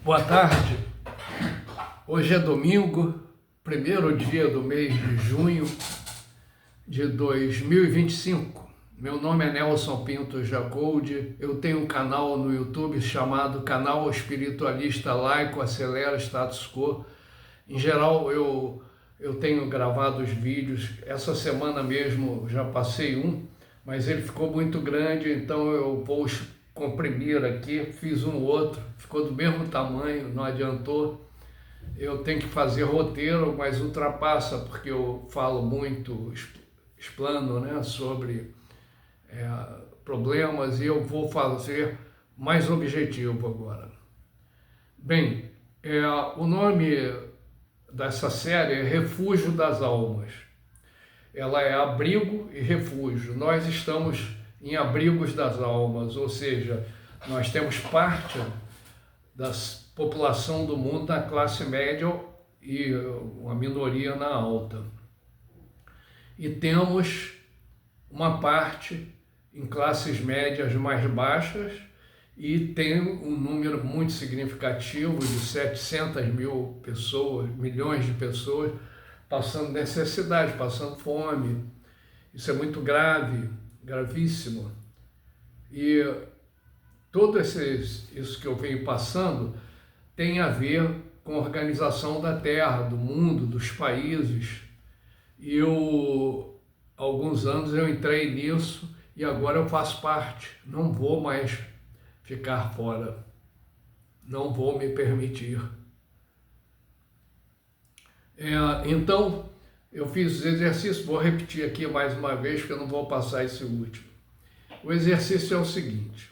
Boa tarde, hoje é domingo, primeiro dia do mês de junho de 2025. Meu nome é Nelson Pinto Jacoude, eu tenho um canal no YouTube chamado Canal Espiritualista Laico Acelera Status Quo. Em geral eu tenho gravado os vídeos, essa semana mesmo já passei um, mas ele ficou muito grande, então eu vou comprimir aqui, fiz um outro, ficou do mesmo tamanho, não adiantou. Eu tenho que fazer roteiro, mas ultrapassa, porque eu falo muito, explano, né, sobre problemas, e eu vou fazer mais objetivo agora. Bem, o nome dessa série é Refúgio das Almas. Ela é abrigo e refúgio. Nós estamos em abrigos das almas, ou seja, nós temos parte da população do mundo na classe média e uma minoria na alta. E temos uma parte em classes médias mais baixas e tem um número muito significativo de 700 mil pessoas, milhões de pessoas, passando necessidade, passando fome. Isso é muito grave, gravíssimo. E tudo isso que eu venho passando tem a ver com a organização da Terra, do mundo, dos países. E há alguns anos eu entrei nisso e agora eu faço parte. Não vou mais ficar fora. Não vou me permitir. Então, eu fiz os exercícios, vou repetir aqui mais uma vez, porque eu não vou passar esse último. O exercício é o seguinte: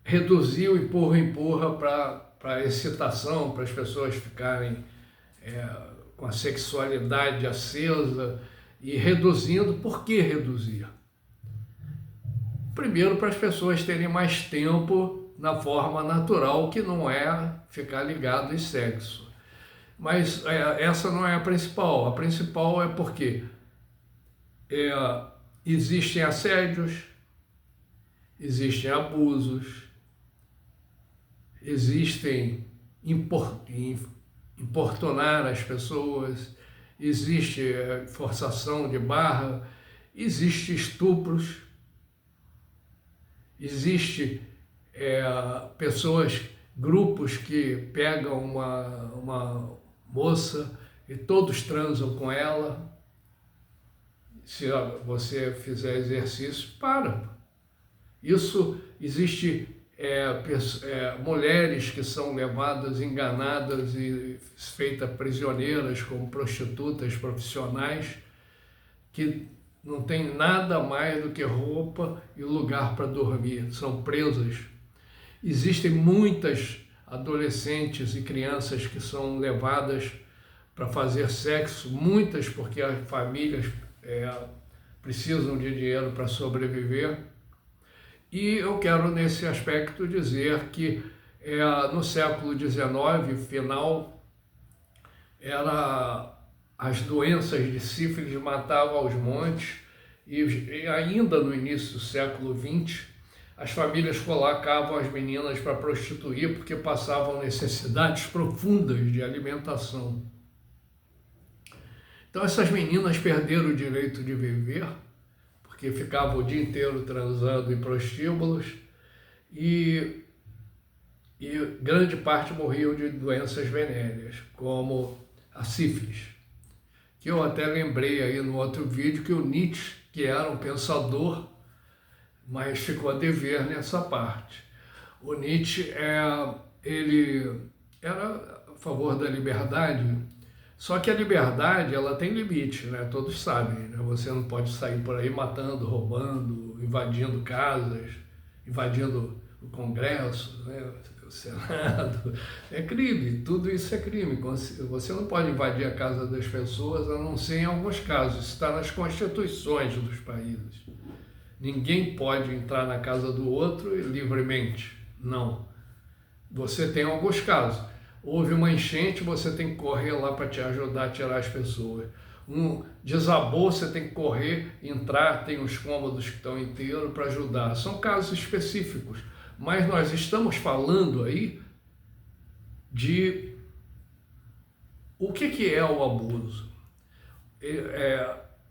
reduzir o empurra para excitação, para as pessoas ficarem com a sexualidade acesa, e reduzindo. Por que reduzir? Primeiro, para as pessoas terem mais tempo na forma natural, que não é ficar ligado em sexo. Mas essa não é a principal. A principal é porque existem assédios, existem abusos, existem importunar as pessoas, existe forçação de barra, existe estupros, existe pessoas, grupos que pegam uma moça e todos transam com ela. Se você fizer exercício, para. Isso existe mulheres que são levadas, enganadas e feitas prisioneiras como prostitutas profissionais, que não tem nada mais do que roupa e lugar para dormir, são presas. Existem muitas adolescentes e crianças que são levadas para fazer sexo, muitas porque as famílias precisam de dinheiro para sobreviver. E eu quero, nesse aspecto, dizer que no século XIX, final, as doenças de sífilis matavam aos montes, e ainda no início do século XX, as famílias colocavam as meninas para prostituir porque passavam necessidades profundas de alimentação. Então essas meninas perderam o direito de viver, porque ficavam o dia inteiro transando em prostíbulos, e grande parte morriam de doenças venéreas, como a sífilis. Que eu até lembrei aí no outro vídeo que o Nietzsche, que era um pensador, mas ficou a dever nessa parte. O Nietzsche ele era a favor da liberdade, só que a liberdade ela tem limite, né? Todos sabem, né? Você não pode sair por aí matando, roubando, invadindo casas, invadindo o Congresso, né? O Senado. É crime, tudo isso é crime. Você não pode invadir a casa das pessoas, a não ser em alguns casos. Isso está nas constituições dos países. Ninguém pode entrar na casa do outro livremente. Não. Você tem alguns casos. Houve uma enchente, você tem que correr lá para te ajudar a tirar as pessoas. Desabou, você tem que correr, entrar, tem os cômodos que estão inteiros para ajudar. São casos específicos. Mas nós estamos falando aí de o que é o abuso.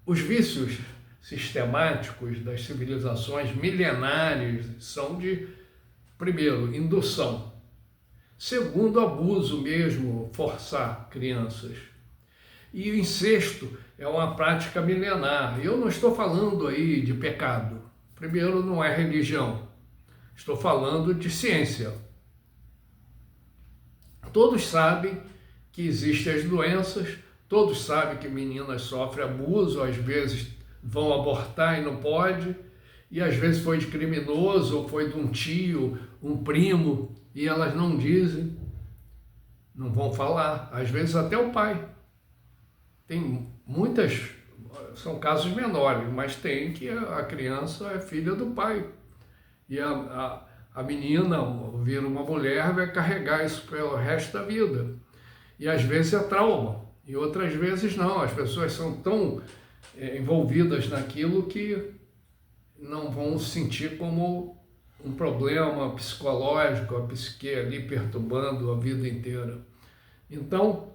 Os vícios sistemáticos das civilizações milenares são de, primeiro, indução. Segundo, abuso mesmo, forçar crianças. E o incesto é uma prática milenar. E eu não estou falando aí de pecado. Primeiro, não é religião. Estou falando de ciência. Todos sabem que existem as doenças, todos sabem que meninas sofrem abuso, às vezes vão abortar e não pode, e às vezes foi de criminoso, ou foi de um tio, um primo, e elas não dizem, não vão falar, às vezes até o pai. Tem muitas, são casos menores, mas tem que a criança é filha do pai. E a menina, vira uma mulher, vai carregar isso pelo resto da vida. E às vezes é trauma, e outras vezes não. As pessoas são tão envolvidas naquilo que não vão sentir como um problema psicológico, a psique ali perturbando a vida inteira. Então,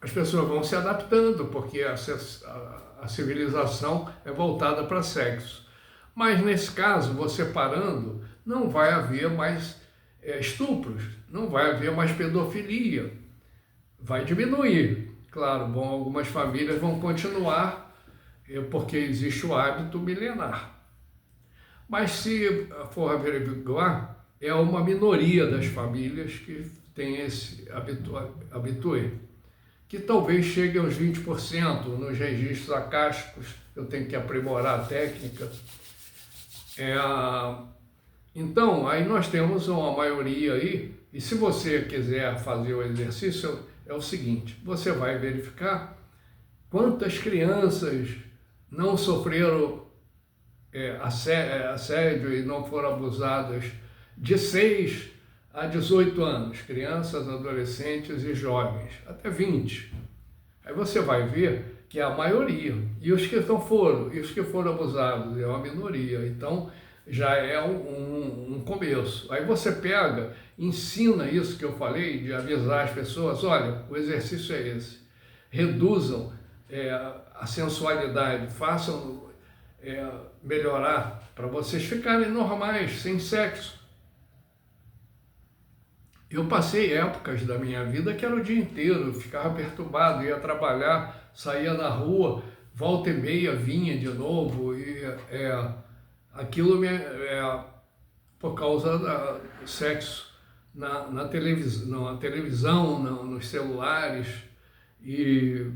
as pessoas vão se adaptando, porque a civilização é voltada para sexo. Mas nesse caso, você parando, não vai haver mais estupros, não vai haver mais pedofilia, vai diminuir. Claro, algumas famílias vão continuar, porque existe o hábito milenar. Mas se for averiguar, é uma minoria das famílias que tem esse habitué, que talvez chegue aos 20% nos registros acásticos. Eu tenho que aprimorar a técnica. Então, aí nós temos uma maioria aí, e se você quiser fazer o exercício, é o seguinte: você vai verificar quantas crianças não sofreram assédio e não foram abusadas de 6 a 18 anos, crianças, adolescentes e jovens, até 20. Aí você vai ver que é a maioria, e os que foram abusados é uma minoria, então já é um começo. Aí você pega, ensina isso que eu falei, de avisar as pessoas: olha, o exercício é esse, reduzam a sensualidade, façam melhorar para vocês ficarem normais, sem sexo. Eu passei épocas da minha vida que era o dia inteiro, eu ficava perturbado, ia trabalhar, saía na rua, volta e meia vinha de novo, e aquilo por causa do sexo na televisão, nos celulares, e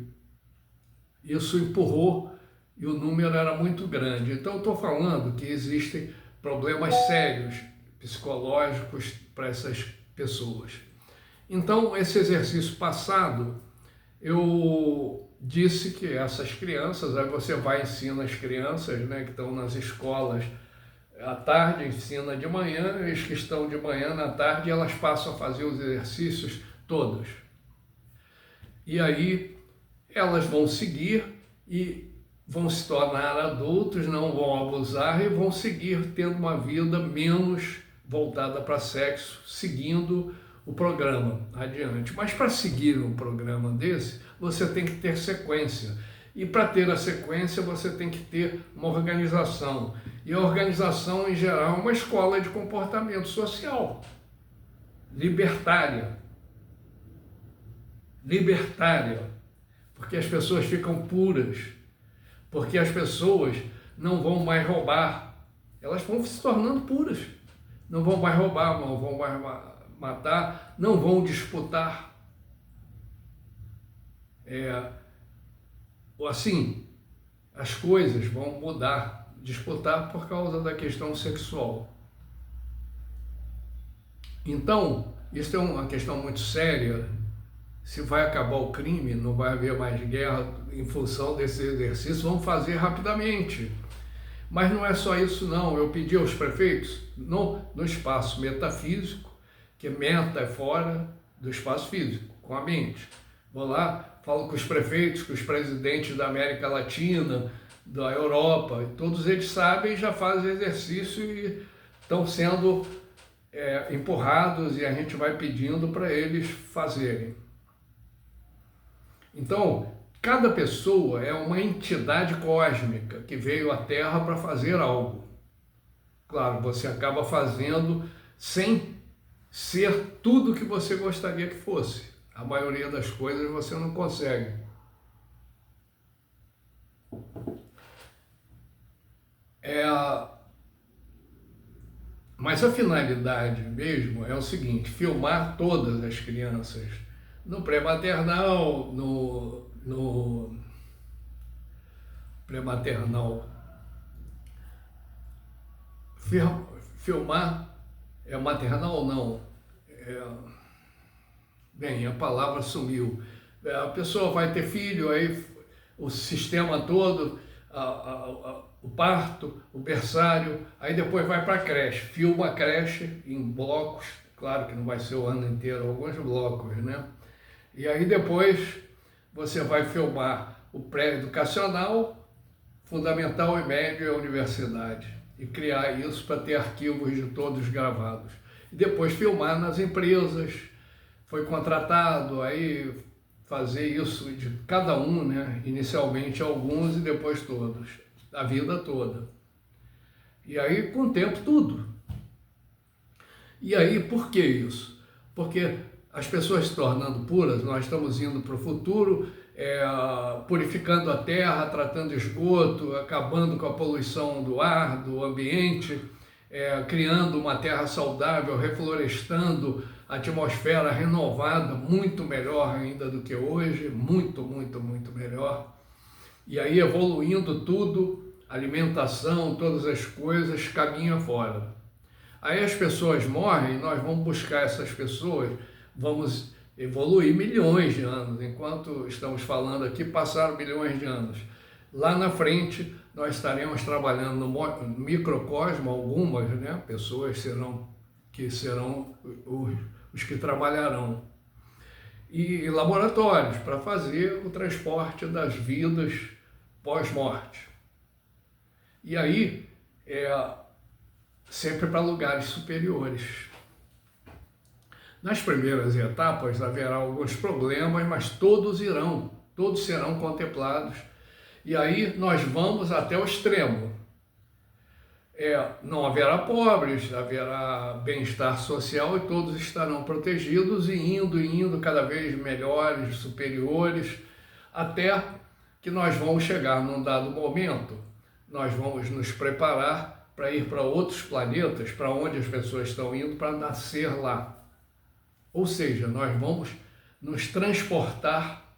isso empurrou, e o número era muito grande. Então eu estou falando que existem problemas sérios psicológicos para essas pessoas. Então, esse exercício passado, eu disse que essas crianças, aí você vai e ensina as crianças, né, que estão nas escolas à tarde, ensina de manhã, e as que estão de manhã, na tarde, elas passam a fazer os exercícios todos. E aí elas vão seguir e vão se tornar adultos, não vão abusar e vão seguir tendo uma vida menos voltada para sexo, seguindo o programa adiante. Mas para seguir um programa desse, você tem que ter sequência. E para ter a sequência, você tem que ter uma organização. E a organização, em geral, é uma escola de comportamento social. Libertária. Libertária. Porque as pessoas ficam puras. Porque as pessoas não vão mais roubar. Elas vão se tornando puras. Não vão mais roubar, não vão mais matar, não vão disputar. Assim, as coisas vão mudar, disputar por causa da questão sexual. Então, isso é uma questão muito séria. Se vai acabar o crime, não vai haver mais guerra em função desse exercício, vamos fazer rapidamente. Mas não é só isso não, eu pedi aos prefeitos, no espaço metafísico, que meta é fora do espaço físico, com a mente. Vou lá, falo com os prefeitos, com os presidentes da América Latina, da Europa, e todos eles sabem, já fazem exercício e estão sendo empurrados e a gente vai pedindo para eles fazerem. Então, cada pessoa é uma entidade cósmica que veio à Terra para fazer algo. Claro, você acaba fazendo sem ser tudo que você gostaria que fosse. A maioria das coisas você não consegue. Mas a finalidade mesmo é o seguinte: filmar todas as crianças no pré-maternal, no pré-maternal. Filmar maternal não. Bem, a palavra sumiu. A pessoa vai ter filho, aí o sistema todo, o parto, o berçário, aí depois vai para a creche, filma a creche em blocos, claro que não vai ser o ano inteiro, alguns blocos, né? E aí depois você vai filmar o pré-educacional, fundamental e médio e a universidade, e criar isso para ter arquivos de todos gravados. E depois filmar nas empresas, foi contratado, aí fazer isso de cada um, né? Inicialmente alguns e depois todos, a vida toda. E aí, com o tempo, tudo. E aí, por que isso? Porque as pessoas se tornando puras, nós estamos indo para o futuro, purificando a terra, tratando esgoto, acabando com a poluição do ar, do ambiente, criando uma terra saudável, reflorestando a atmosfera renovada, muito melhor ainda do que hoje, muito, muito, muito melhor. E aí evoluindo tudo, alimentação, todas as coisas, caminho fora. Aí as pessoas morrem, nós vamos buscar essas pessoas, vamos evoluir milhões de anos. Enquanto estamos falando aqui, passaram milhões de anos. Lá na frente, nós estaremos trabalhando no microcosmo, algumas, né? Pessoas serão os que trabalharão. E laboratórios para fazer o transporte das vidas pós-morte. E aí, sempre para lugares superiores. Nas primeiras etapas haverá alguns problemas, mas todos serão contemplados. E aí nós vamos até o extremo. Não haverá pobres, haverá bem-estar social e todos estarão protegidos e indo cada vez melhores, superiores, até que nós vamos chegar num dado momento, nós vamos nos preparar para ir para outros planetas, para onde as pessoas estão indo para nascer lá. Ou seja, nós vamos nos transportar,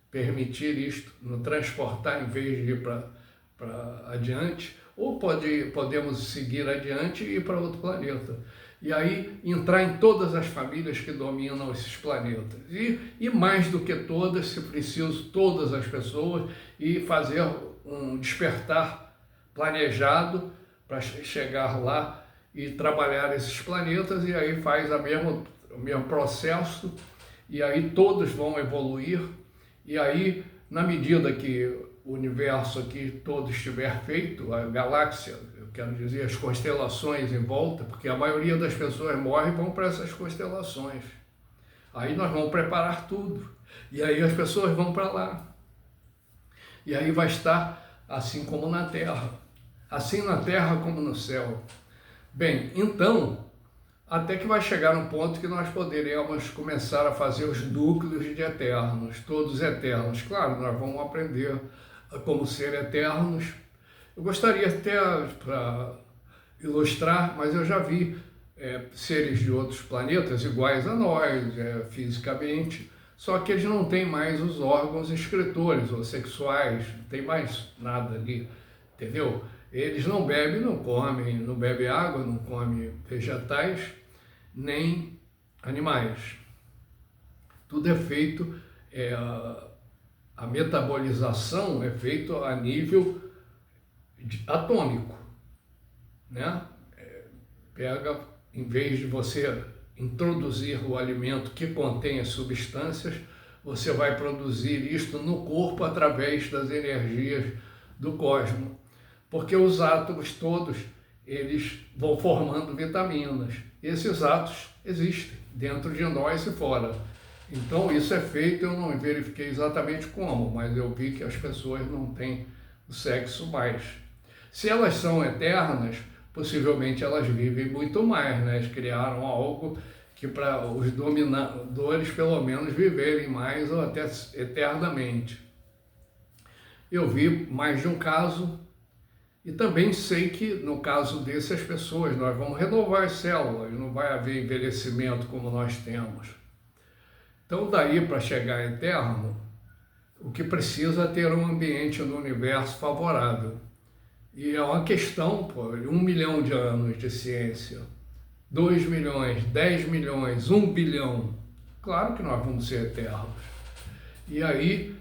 permitir isto, nos transportar em vez de ir para adiante, ou podemos seguir adiante e ir para outro planeta. E aí entrar em todas as famílias que dominam esses planetas. E mais do que todas, se preciso, todas as pessoas, e fazer um despertar planejado para chegar lá e trabalhar esses planetas, e aí faz o mesmo processo, e aí todos vão evoluir, e aí, na medida que o universo aqui todo estiver feito, a galáxia, eu quero dizer, as constelações em volta, porque a maioria das pessoas morre e vão para essas constelações. Aí nós vamos preparar tudo, e aí as pessoas vão para lá. E aí vai estar assim como na Terra, assim na Terra como no céu. Bem, então, até que vai chegar um ponto que nós poderemos começar a fazer os núcleos de eternos, todos eternos. Claro, nós vamos aprender como ser eternos. Eu gostaria até, para ilustrar, mas eu já vi seres de outros planetas iguais a nós, fisicamente, só que eles não têm mais os órgãos excretores ou sexuais, não tem mais nada ali, entendeu? Eles não bebem, não comem, não bebem água, não comem vegetais, nem animais. Tudo é feito, a metabolização é feita a nível atômico, né? Pega, em vez de você introduzir o alimento que contém as substâncias, você vai produzir isto no corpo através das energias do cosmos. Porque os átomos todos, eles vão formando vitaminas. Esses átomos existem dentro de nós e fora. Então isso é feito, eu não verifiquei exatamente como, mas eu vi que as pessoas não têm o sexo mais. Se elas são eternas, possivelmente elas vivem muito mais, né? Eles criaram algo que para os dominadores pelo menos viverem mais ou até eternamente. Eu vi mais de um caso e também sei que no caso desse as pessoas, nós vamos renovar as células, não vai haver envelhecimento como nós temos. Então daí para chegar eterno, o que precisa é ter um ambiente no universo favorável. E é uma questão, pô, 1 milhão de anos de ciência, 2 milhões, 10 milhões, 1 bilhão. Claro que nós vamos ser eternos. E aí,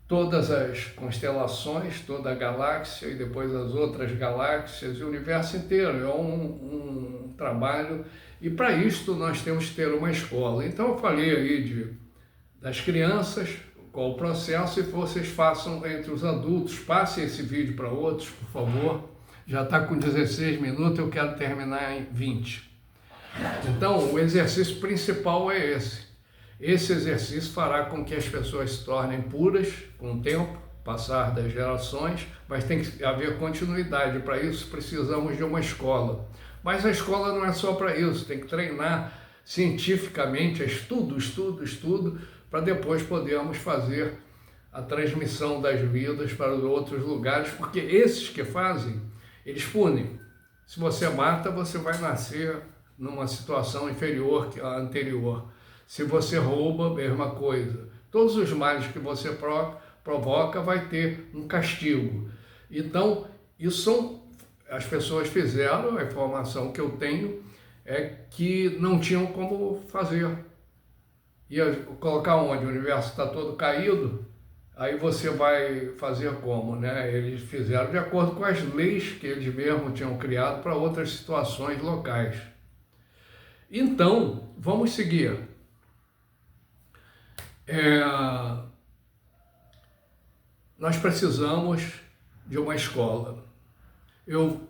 todas as constelações, toda a galáxia e depois as outras galáxias e o universo inteiro. É um trabalho. E para isto nós temos que ter uma escola. Então eu falei aí das crianças, qual o processo, e vocês façam entre os adultos. Passem esse vídeo para outros, por favor. Já está com 16 minutos, eu quero terminar em 20. Então, o exercício principal é esse. Esse exercício fará com que as pessoas se tornem puras com o tempo, passar das gerações, mas tem que haver continuidade. Para isso, precisamos de uma escola. Mas a escola não é só para isso, tem que treinar cientificamente, estudo, para depois podermos fazer a transmissão das vidas para os outros lugares, porque esses que fazem, eles punem. Se você mata, você vai nascer numa situação inferior que a anterior. Se você rouba, mesma coisa. Todos os males que você provoca vai ter um castigo. Então, isso as pessoas fizeram, a informação que eu tenho é que não tinham como fazer. Ia colocar onde? O universo está todo caído, aí você vai fazer como, né? Eles fizeram de acordo com as leis que eles mesmos tinham criado para outras situações locais. Então, vamos seguir. Nós precisamos de uma escola. Eu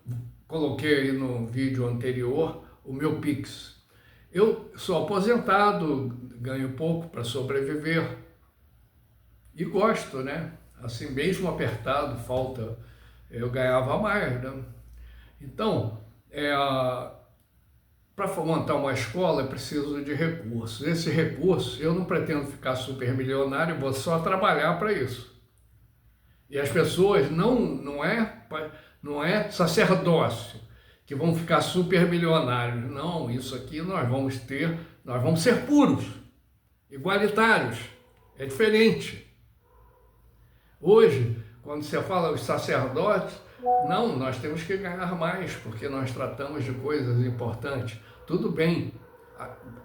coloquei aí no vídeo anterior o meu Pix. Eu sou aposentado, ganho pouco para sobreviver e gosto, né? Assim, mesmo apertado, falta, eu ganhava mais, né? Então, para montar uma escola é preciso de recursos. Esse recurso, eu não pretendo ficar super milionário, vou só trabalhar para isso. E as pessoas não é sacerdócio que vão ficar super milionários. Não, isso aqui nós vamos ser puros, igualitários. É diferente. Hoje, quando você fala os sacerdotes, não, nós temos que ganhar mais, porque nós tratamos de coisas importantes. Tudo bem,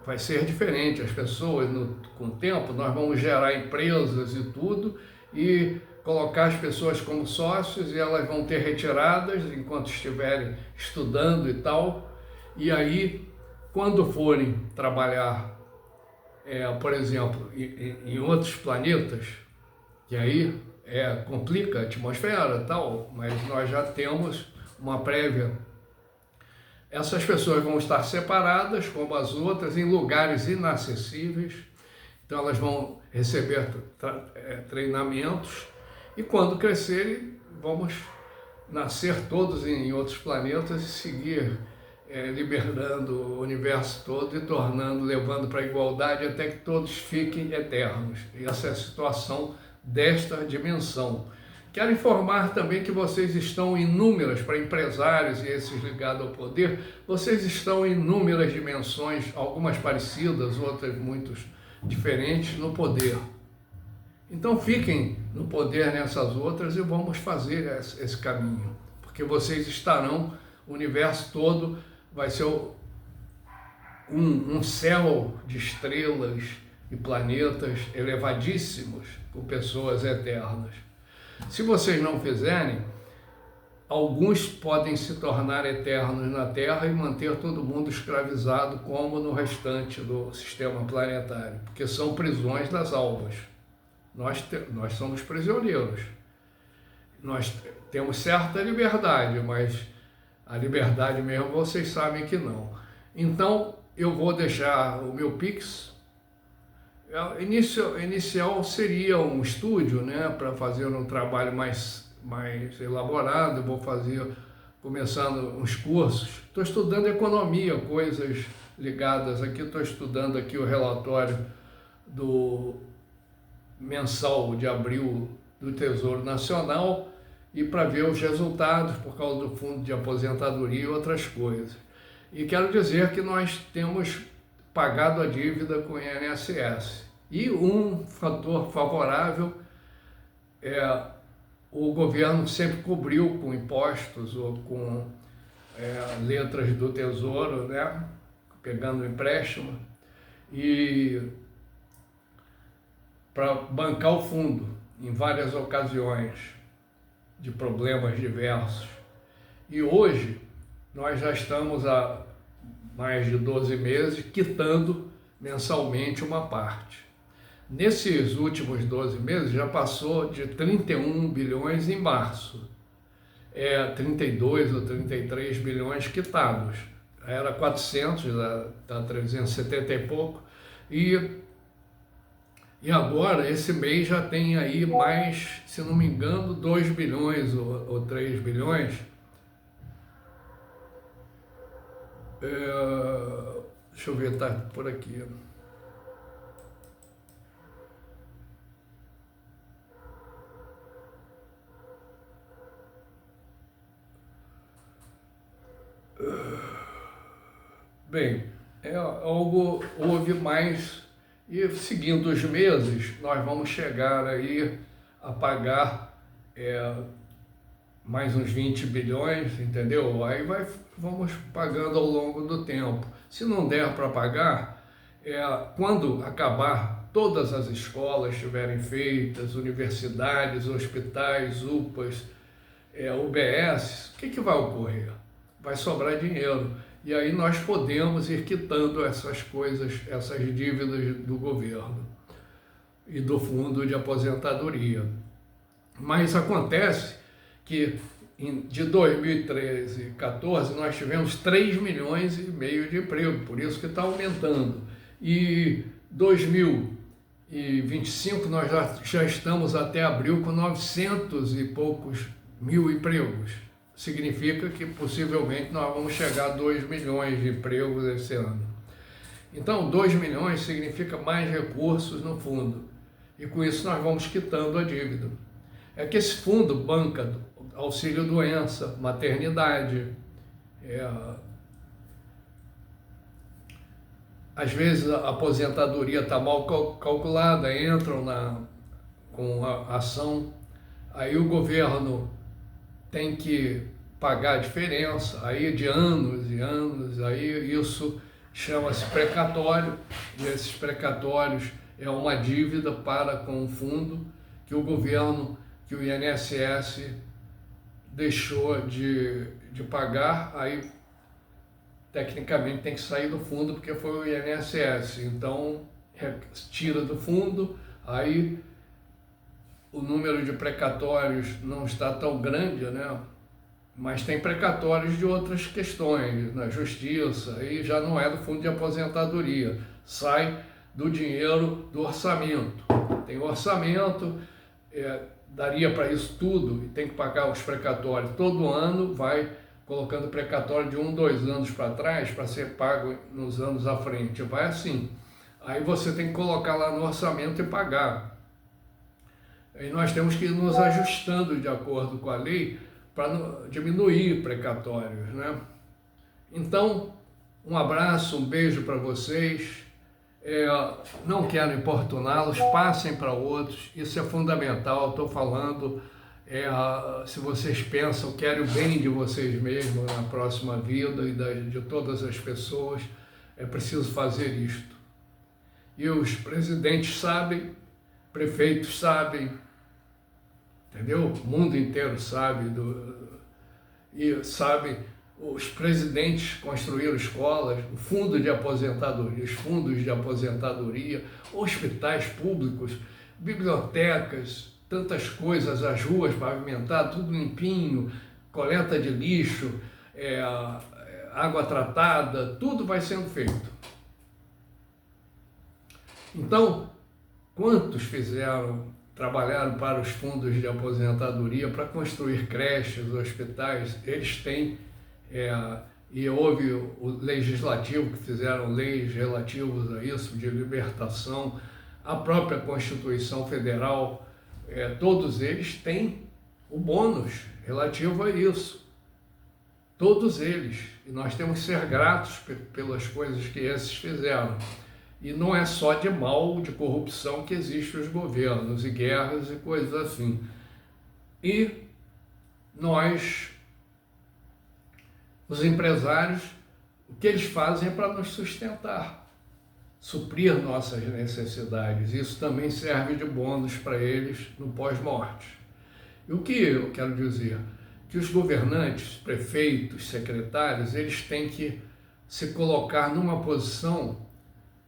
vai ser diferente. As pessoas, com o tempo, nós vamos gerar empresas e tudo, e colocar as pessoas como sócios, e elas vão ter retiradas enquanto estiverem estudando e tal. E aí, quando forem trabalhar, por exemplo, em outros planetas, que aí complica a atmosfera e tal, mas nós já temos uma prévia. Essas pessoas vão estar separadas, como as outras, em lugares inacessíveis. Então elas vão receber treinamentos, e quando crescerem, vamos nascer todos em outros planetas e seguir liberando o universo todo e levando para a igualdade até que todos fiquem eternos. E essa é a situação desta dimensão. Quero informar também que vocês estão em inúmeras, para empresários e esses ligados ao poder, vocês estão em inúmeras dimensões, algumas parecidas, outras muito diferentes, no poder. Então fiquem no poder nessas outras e vamos fazer esse caminho, porque vocês estarão, o universo todo vai ser um céu de estrelas e planetas elevadíssimos, com pessoas eternas. Se vocês não fizerem, alguns podem se tornar eternos na Terra e manter todo mundo escravizado, como no restante do sistema planetário, porque são prisões das almas. Nós somos prisioneiros. Nós temos certa liberdade, mas A liberdade mesmo, vocês sabem que não. Então, eu vou deixar o meu Pix. Inicial seria um estúdio, né, para fazer um trabalho mais elaborado. Eu vou fazer, começando uns cursos. Estou estudando economia, coisas ligadas aqui. Estou estudando aqui o relatório do mensal de abril do Tesouro Nacional e para ver os resultados por causa do fundo de aposentadoria e outras coisas. E quero dizer que nós temos pagado a dívida com o INSS. E um fator favorável é o governo sempre cobriu com impostos ou com letras do Tesouro, né, pegando empréstimo, e para bancar o fundo em várias ocasiões de problemas diversos. E hoje nós já estamos há mais de 12 meses quitando mensalmente uma parte. Nesses últimos 12 meses já passou de 31 bilhões em março, 32 ou 33 bilhões quitados. Era 400, está 370 e pouco, e agora, esse mês já tem aí mais, se não me engano, 2 bilhões ou 3 bilhões. Deixa eu ver, tá por aqui. Bem, houve mais. E seguindo os meses, nós vamos chegar aí a pagar mais uns 20 bilhões, entendeu? Aí vamos pagando ao longo do tempo. Se não der para pagar, quando acabar todas as escolas estiverem feitas, universidades, hospitais, UPAs, UBS, o que vai ocorrer? Vai sobrar dinheiro. E aí nós podemos ir quitando essas coisas, essas dívidas do governo e do fundo de aposentadoria. Mas acontece que de 2013 e 2014 nós tivemos 3 milhões e meio de emprego, por isso que está aumentando. E 2025 nós já estamos até abril com 900 e poucos mil empregos. Significa que possivelmente nós vamos chegar a 2 milhões de empregos esse ano. Então, 2 milhões significa mais recursos no fundo. E com isso nós vamos quitando a dívida. É que esse fundo banca auxílio-doença, maternidade. Às vezes a aposentadoria está mal calculada, entram com a ação, aí o governo tem que pagar a diferença, aí de anos e anos, aí isso chama-se precatório, e esses precatórios é uma dívida para com o fundo que o governo, que o INSS deixou de pagar, aí tecnicamente tem que sair do fundo porque foi o INSS, então tira do fundo, aí o número de precatórios não está tão grande, né? Mas tem precatórios de outras questões, na justiça, e já não é do fundo de aposentadoria, sai do dinheiro do orçamento. Tem orçamento, daria para isso tudo, e tem que pagar os precatórios. Todo ano vai colocando precatório de 1, 2 anos para trás, para ser pago nos anos à frente. Vai assim. Aí você tem que colocar lá no orçamento e pagar. E nós temos que ir nos ajustando de acordo com a lei para diminuir precatórios, né? Então, um abraço, um beijo para vocês. Não quero importuná-los, passem para outros, isso é fundamental. Estou falando, se vocês pensam, querem o bem de vocês mesmos na próxima vida e de todas as pessoas, é preciso fazer isto. E os presidentes sabem, prefeitos sabem, entendeu? O mundo inteiro sabe, e sabe, os presidentes construíram escolas, o fundo de aposentadoria, os fundos de aposentadoria, hospitais públicos, bibliotecas, tantas coisas, as ruas pavimentadas, tudo limpinho, coleta de lixo, água tratada, tudo vai sendo feito. Então, quantos trabalharam para os fundos de aposentadoria para construir creches, hospitais? Eles têm, e houve o legislativo que fizeram leis relativas a isso, de libertação, a própria Constituição Federal, todos eles têm o bônus relativo a isso. Todos eles. E nós temos que ser gratos pelas coisas que esses fizeram. E não é só de mal, de corrupção que existem os governos e guerras e coisas assim. E nós, os empresários, o que eles fazem é para nos sustentar, suprir nossas necessidades. Isso também serve de bônus para eles no pós-morte. E o que eu quero dizer? Que os governantes, prefeitos, secretários, eles têm que se colocar numa posição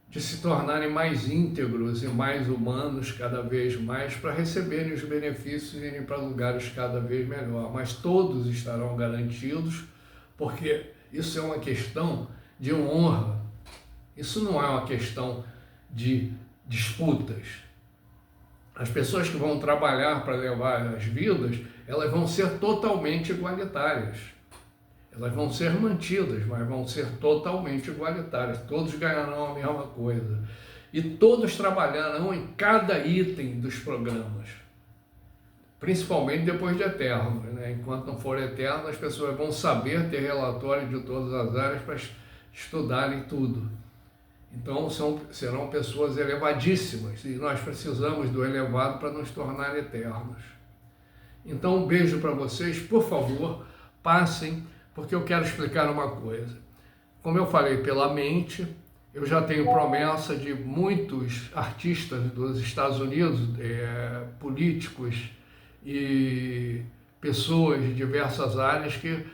de se tornarem mais íntegros e mais humanos cada vez mais para receberem os benefícios e irem para lugares cada vez melhor. Mas todos estarão garantidos, porque isso é uma questão de honra. Isso não é uma questão de disputas. As pessoas que vão trabalhar para levar as vidas, elas vão ser totalmente igualitárias. Elas vão ser mantidas, mas vão ser totalmente igualitárias. Todos ganharão a mesma coisa. E todos trabalharão em cada item dos programas. Principalmente depois de eterno, né? Enquanto não for eterno, as pessoas vão saber ter relatório de todas as áreas para estudarem tudo. Então serão pessoas elevadíssimas e nós precisamos do elevado para nos tornar eternos. Então um beijo para vocês, por favor, passem, porque eu quero explicar uma coisa. Como eu falei pela mente, eu já tenho promessa de muitos artistas dos Estados Unidos, políticos e pessoas de diversas áreas que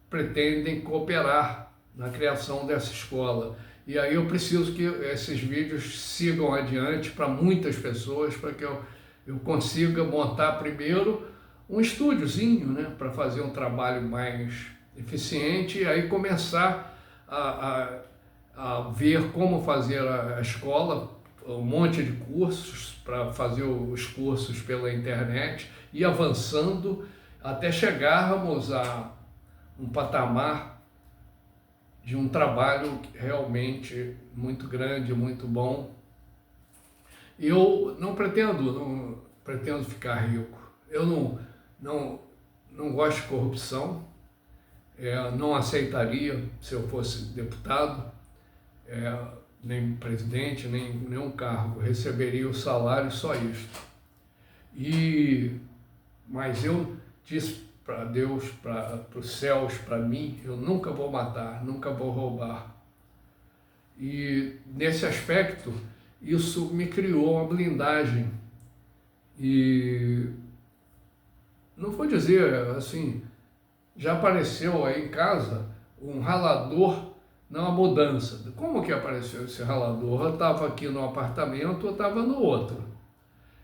pretendem cooperar na criação dessa escola. E aí eu preciso que esses vídeos sigam adiante para muitas pessoas, para que eu consiga montar primeiro um estúdiozinho, né, para fazer um trabalho mais eficiente e aí começar a ver como fazer a escola, um monte de cursos para fazer os cursos pela internet e avançando até chegarmos a um patamar de um trabalho realmente muito grande, muito bom. Eu não pretendo ficar rico. Eu não gosto de corrupção, não aceitaria se eu fosse deputado, nem presidente, nem nenhum cargo. Eu receberia o salário, só isso. Mas eu disse para Deus, para os céus, para mim, eu nunca vou matar, nunca vou roubar. E nesse aspecto, isso me criou uma blindagem. E não vou dizer assim, já apareceu aí em casa um ralador na mudança. Como que apareceu esse ralador? Eu estava aqui no apartamento, eu estava no outro.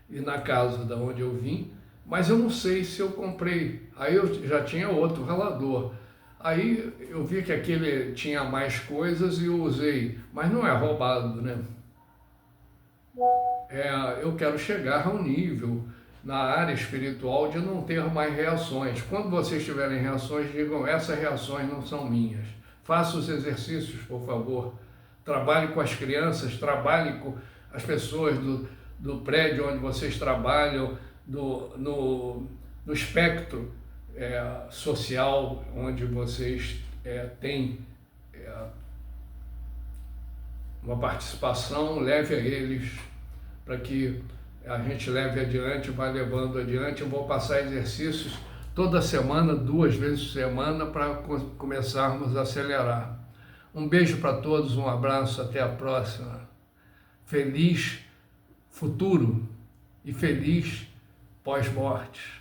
E na casa da onde eu vim, mas eu não sei se eu comprei. Aí eu já tinha outro ralador. Aí eu vi que aquele tinha mais coisas e eu usei. Mas não é roubado, né? Eu quero chegar a um nível na área espiritual de não ter mais reações. Quando vocês tiverem reações, digam, essas reações não são minhas. Faça os exercícios, por favor. Trabalhe com as crianças, trabalhe com as pessoas do prédio onde vocês trabalham, no espectro social onde vocês têm uma participação, leve a eles para que a gente leve adiante, vai levando adiante. Eu vou passar exercícios toda semana, 2 vezes por semana, para começarmos a acelerar. Um beijo para todos, um abraço, até a próxima. Feliz futuro e feliz pós-morte.